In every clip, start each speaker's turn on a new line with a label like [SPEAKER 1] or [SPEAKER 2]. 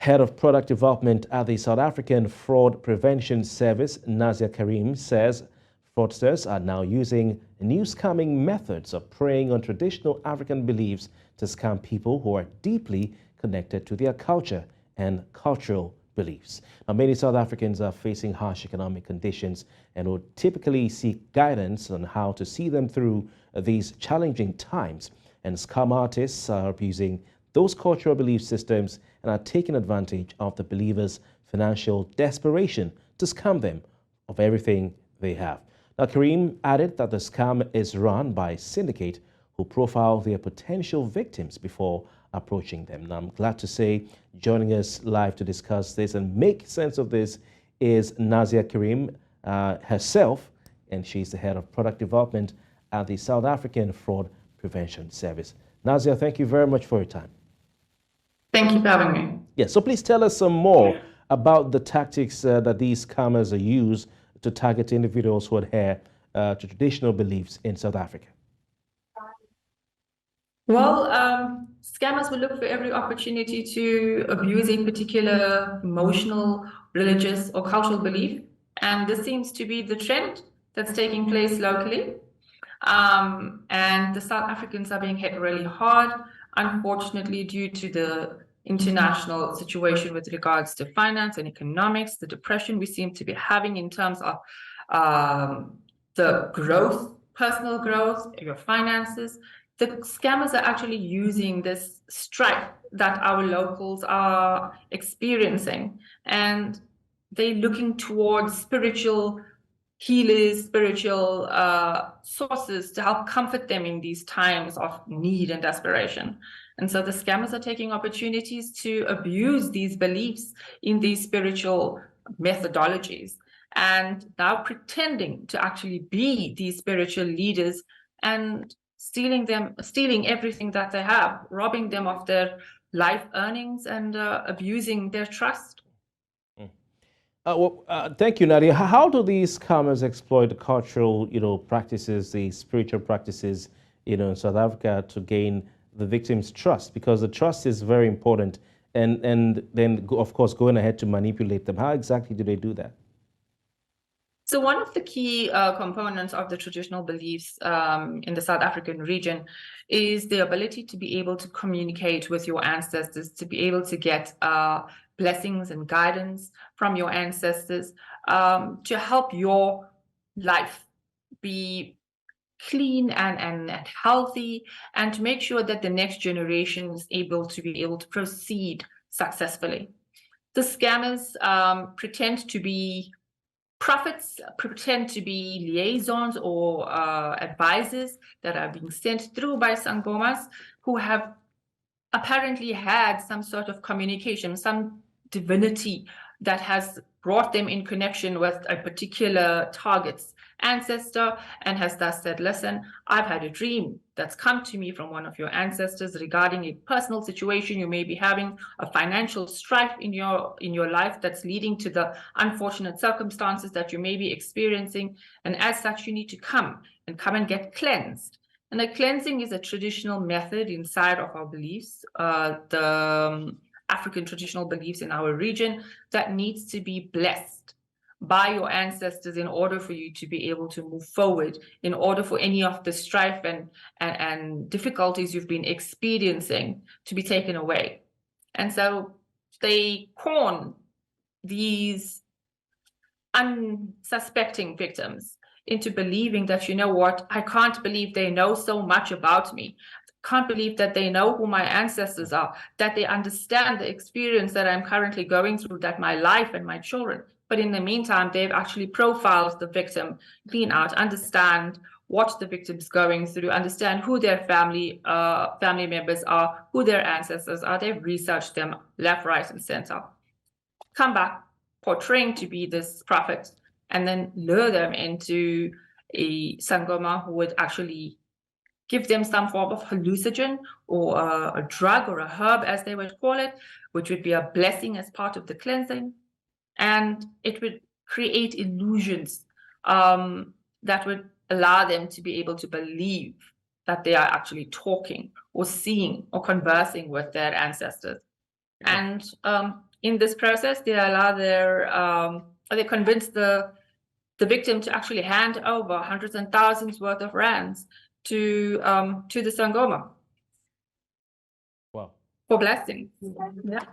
[SPEAKER 1] Head of Product Development at the South African Fraud Prevention Service, Nazia Karim, says fraudsters are now using new scamming methods of preying on traditional African beliefs to scam people who are deeply connected to their culture and cultural beliefs. Now, many South Africans are facing harsh economic conditions and would typically seek guidance on how to see them through these challenging times. And scam artists are abusing those cultural belief systems and are taking advantage of the believers' financial desperation to scam them of everything they have. Now, Karim added that the scam is run by a syndicate who profile their potential victims before approaching them. Now, I'm glad to say joining us live to discuss this and make sense of this is Nazia Karim herself, and she's the head of product development at the South African Fraud Prevention Service. Nazia, thank you very much for your time.
[SPEAKER 2] Thank you for having me.
[SPEAKER 1] Yeah, so please tell us some more about the tactics that these scammers are used to target individuals who adhere to traditional beliefs in South Africa.
[SPEAKER 2] Well, scammers will look for every opportunity to abuse a particular emotional, religious, or cultural belief. And this seems to be the trend that's taking place locally. And the South Africans are being hit really hard, unfortunately, due to the international situation with regards to finance and economics, the depression we seem to be having in terms of the growth, personal growth, your finances. The scammers are actually using this strife that our locals are experiencing, and they're looking towards spiritual healers, spiritual sources to help comfort them in these times of need and desperation. And so the scammers are taking opportunities to abuse these beliefs in these spiritual methodologies, and now pretending to actually be these spiritual leaders and stealing everything that they have, robbing them of their life earnings and abusing their trust.
[SPEAKER 1] Thank you, Nadia. How do these scammers exploit the cultural, practices, the spiritual practices, in South Africa to gain the victim's trust? Because the trust is very important, and then, of course, going ahead to manipulate them. How exactly do they do that?
[SPEAKER 2] So one of the key components of the traditional beliefs in the South African region is the ability to be able to communicate with your ancestors, to be able to get blessings and guidance from your ancestors, to help your life be clean and healthy, and to make sure that the next generation is able to proceed successfully. The scammers pretend to be prophets, pretend to be liaisons or advisors that are being sent through by sangomas who have apparently had some sort of communication, some divinity that has brought them in connection with a particular target's ancestor and has thus said, listen, I've had a dream that's come to me from one of your ancestors regarding a personal situation you may be having, a financial strife in your life that's leading to the unfortunate circumstances that you may be experiencing. And as such, you need to come and get cleansed. And the cleansing is a traditional method inside of our beliefs, the African traditional beliefs in our region, that needs to be blessed by your ancestors in order for you to be able to move forward, in order for any of the strife and difficulties you've been experiencing to be taken away. And so they con these unsuspecting victims into believing that, you know what, I can't believe they know so much about me. Can't believe that they know who my ancestors are, that they understand the experience that I'm currently going through, that my life and my children. But in the meantime, they've actually profiled the victim, clean out, understand what the victim's going through, understand who their family members are, who their ancestors are. They've researched them left, right, and center. Come back, portraying to be this prophet, and then lure them into a sangoma who would actually give them some form of hallucinogen or a drug or a herb, as they would call it, which would be a blessing as part of the cleansing. And it would create illusions that would allow them to be able to believe that they are actually talking or seeing or conversing with their ancestors. And in this process, they allow they convince the victim to actually hand over hundreds and thousands worth of rands to the Sangoma.
[SPEAKER 1] Wow.
[SPEAKER 2] For blessings. Yeah.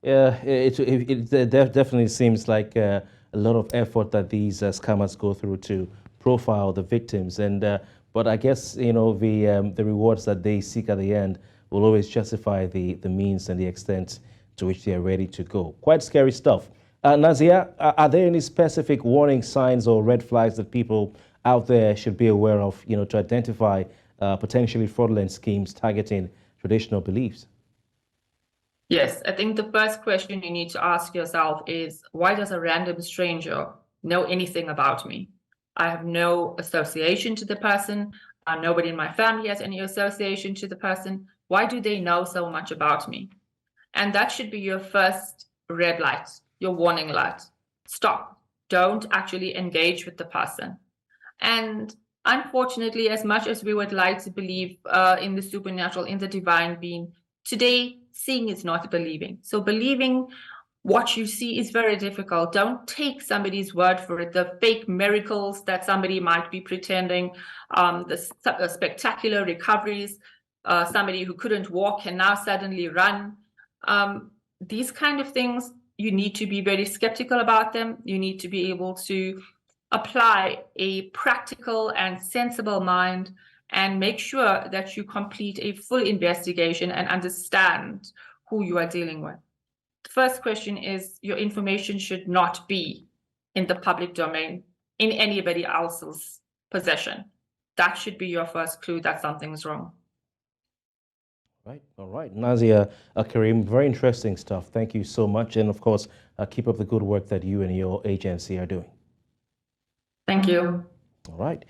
[SPEAKER 1] Yeah, it definitely seems like a lot of effort that these scammers go through to profile the victims, and but I guess the rewards that they seek at the end will always justify the means and the extent to which they are ready to go. Quite scary stuff. Nazia, are there any specific warning signs or red flags that people out there should be aware of, to identify potentially fraudulent schemes targeting traditional beliefs?
[SPEAKER 2] Yes, I think the first question you need to ask yourself is, why does a random stranger know anything about me? I have no association to the person. Nobody in my family has any association to the person. Why do they know so much about me? And that should be your first red light, your warning light. Stop. Don't actually engage with the person. And unfortunately, as much as we would like to believe in the supernatural, in the divine being, today, seeing is not believing. So believing what you see is very difficult. Don't take somebody's word for it. The fake miracles that somebody might be pretending, the spectacular recoveries, somebody who couldn't walk can now suddenly run. These kind of things, you need to be very skeptical about them. You need to be able to apply a practical and sensible mind and make sure that you complete a full investigation and understand who you are dealing with. The first question is, your information should not be in the public domain, in anybody else's possession. That should be your first clue that something's wrong.
[SPEAKER 1] Right. All right. Nazia, Karim, very interesting stuff. Thank you so much. And of course, keep up the good work that you and your agency are doing.
[SPEAKER 2] Thank you.
[SPEAKER 1] All right.